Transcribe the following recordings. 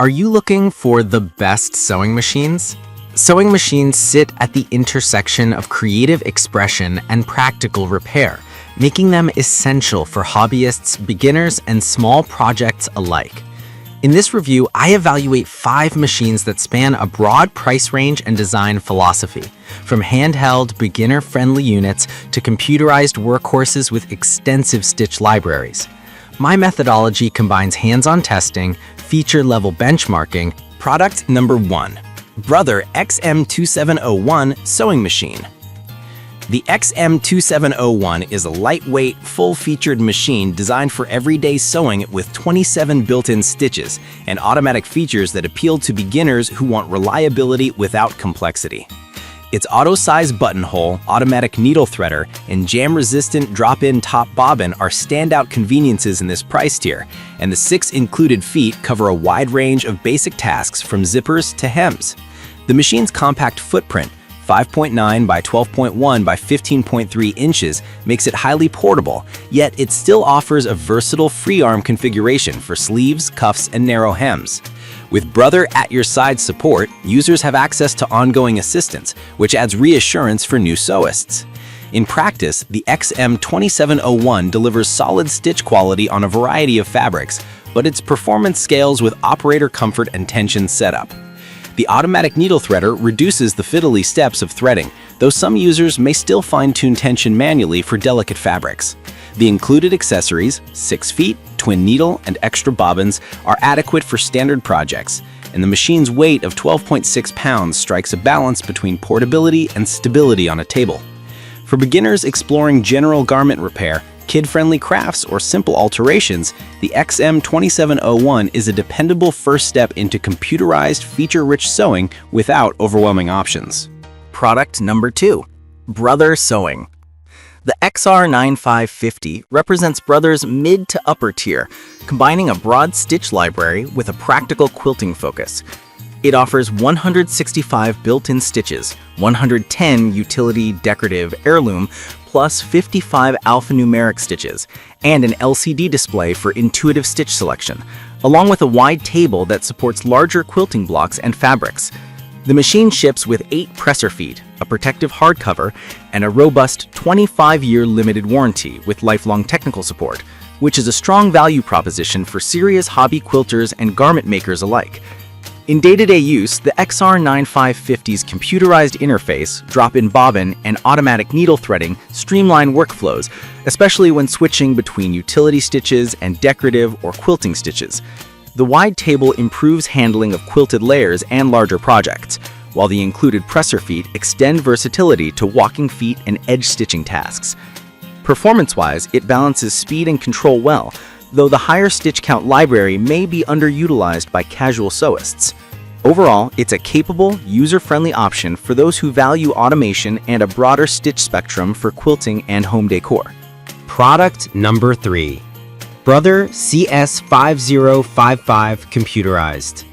Are you looking for the best sewing machines? Sewing machines sit at the intersection of creative expression and practical repair, making them essential for hobbyists, beginners, and small projects alike. In this review, I evaluate 5 machines that span a broad price range and design philosophy, from handheld, beginner-friendly units to computerized workhorses with extensive stitch libraries. My methodology combines hands-on testing, feature-level benchmarking. Product number 1. Brother XM2701 Sewing Machine. The XM2701 is a lightweight, full-featured machine designed for everyday sewing with 27 built-in stitches and automatic features that appeal to beginners who want reliability without complexity. Its auto-size buttonhole, automatic needle threader, and jam-resistant drop-in top bobbin are standout conveniences in this price tier, and the 6 included feet cover a wide range of basic tasks from zippers to hems. The machine's compact footprint, 5.9 by 12.1 by 15.3 inches, makes it highly portable, yet it still offers a versatile free-arm configuration for sleeves, cuffs, and narrow hems. With Brother at your side support, users have access to ongoing assistance, which adds reassurance for new sewists. In practice, the XM2701 delivers solid stitch quality on a variety of fabrics, but its performance scales with operator comfort and tension setup. The automatic needle threader reduces the fiddly steps of threading, though some users may still fine-tune tension manually for delicate fabrics. The included accessories, 6 feet, twin needle, and extra bobbins, are adequate for standard projects, and the machine's weight of 12.6 pounds strikes a balance between portability and stability on a table. For beginners exploring general garment repair, kid-friendly crafts, or simple alterations, the XM2701 is a dependable first step into computerized, feature-rich sewing without overwhelming options. Product number 2. Brother Sewing. The XR9550 represents Brother's mid to upper tier, combining a broad stitch library with a practical quilting focus. It offers 165 built-in stitches, 110 utility decorative heirloom, plus 55 alphanumeric stitches, and an LCD display for intuitive stitch selection, along with a wide table that supports larger quilting blocks and fabrics. The machine ships with 8 presser feet, a protective hardcover, and a robust 25-year limited warranty with lifelong technical support, which is a strong value proposition for serious hobby quilters and garment makers alike. In day-to-day use, the XR9550's computerized interface, drop-in bobbin, and automatic needle threading streamline workflows, especially when switching between utility stitches and decorative or quilting stitches. The wide table improves handling of quilted layers and larger projects, while the included presser feet extend versatility to walking feet and edge stitching tasks. Performance-wise, it balances speed and control well, though the higher stitch count library may be underutilized by casual sewists. Overall, it's a capable, user-friendly option for those who value automation and a broader stitch spectrum for quilting and home decor. Product number 3. Brother CS5055 Computerized.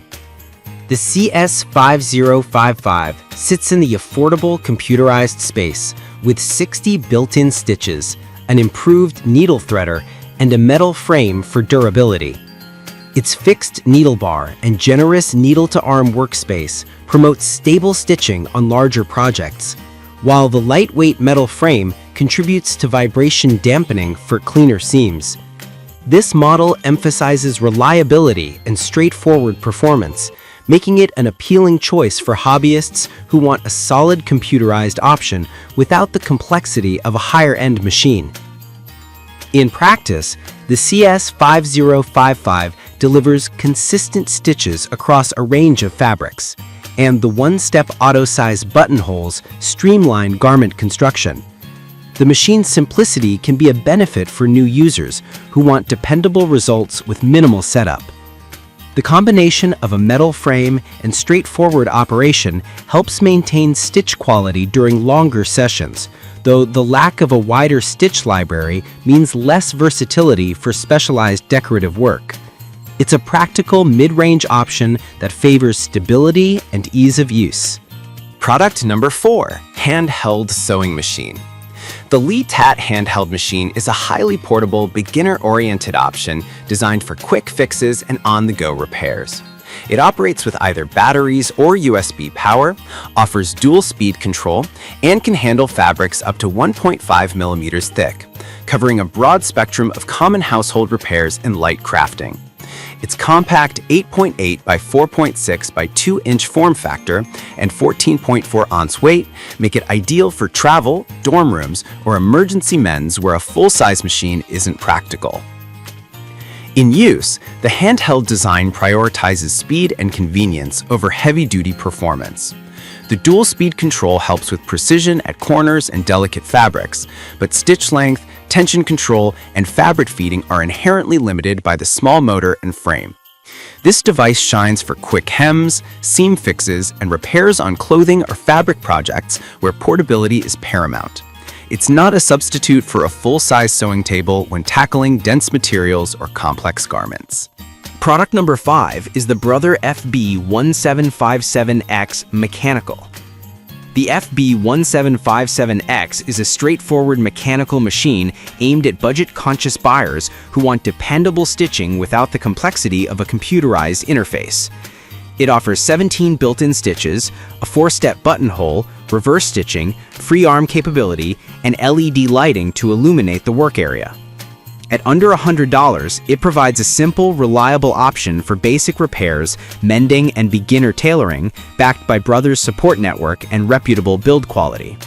The CS5055 sits in the affordable computerized space with 60 built-in stitches, an improved needle threader, and a metal frame for durability. Its fixed needle bar and generous needle-to-arm workspace promotes stable stitching on larger projects, while the lightweight metal frame contributes to vibration dampening for cleaner seams. This model emphasizes reliability and straightforward performance, making it an appealing choice for hobbyists who want a solid computerized option without the complexity of a higher-end machine. In practice, the CS5055 delivers consistent stitches across a range of fabrics, and the one-step auto-size buttonholes streamline garment construction. The machine's simplicity can be a benefit for new users who want dependable results with minimal setup. The combination of a metal frame and straightforward operation helps maintain stitch quality during longer sessions, though the lack of a wider stitch library means less versatility for specialized decorative work. It's a practical mid-range option that favors stability and ease of use. Product number 4. Handheld Sewing Machine. The LeTat handheld machine is a highly portable, beginner-oriented option designed for quick fixes and on-the-go repairs. It operates with either batteries or USB power, offers dual speed control, and can handle fabrics up to 1.5 millimeters thick, covering a broad spectrum of common household repairs and light crafting. Its compact 8.8 by 4.6 by 2-inch form factor and 14.4 ounce weight make it ideal for travel, dorm rooms, or emergency men's where a full-size machine isn't practical. In use, the handheld design prioritizes speed and convenience over heavy-duty performance. The dual speed control helps with precision at corners and delicate fabrics, but stitch length, tension control, and fabric feeding are inherently limited by the small motor and frame. This device shines for quick hems, seam fixes, and repairs on clothing or fabric projects where portability is paramount. It's not a substitute for a full-size sewing table when tackling dense materials or complex garments. Product number 5 is the Brother FB1757X Mechanical. The FB1757X is a straightforward mechanical machine aimed at budget-conscious buyers who want dependable stitching without the complexity of a computerized interface. It offers 17 built-in stitches, a 4-step buttonhole, reverse stitching, free arm capability, and LED lighting to illuminate the work area. At under $100, it provides a simple, reliable option for basic repairs, mending, and beginner tailoring, backed by Brothers Support Network and reputable build quality.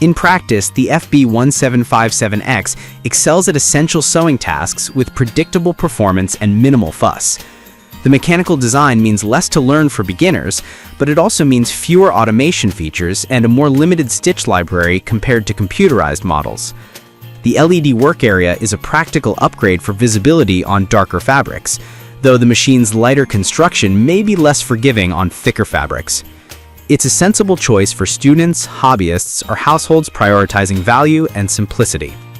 In practice, the FB1757X excels at essential sewing tasks with predictable performance and minimal fuss. The mechanical design means less to learn for beginners, but it also means fewer automation features and a more limited stitch library compared to computerized models. The LED work area is a practical upgrade for visibility on darker fabrics, though the machine's lighter construction may be less forgiving on thicker fabrics. It's a sensible choice for students, hobbyists, or households prioritizing value and simplicity.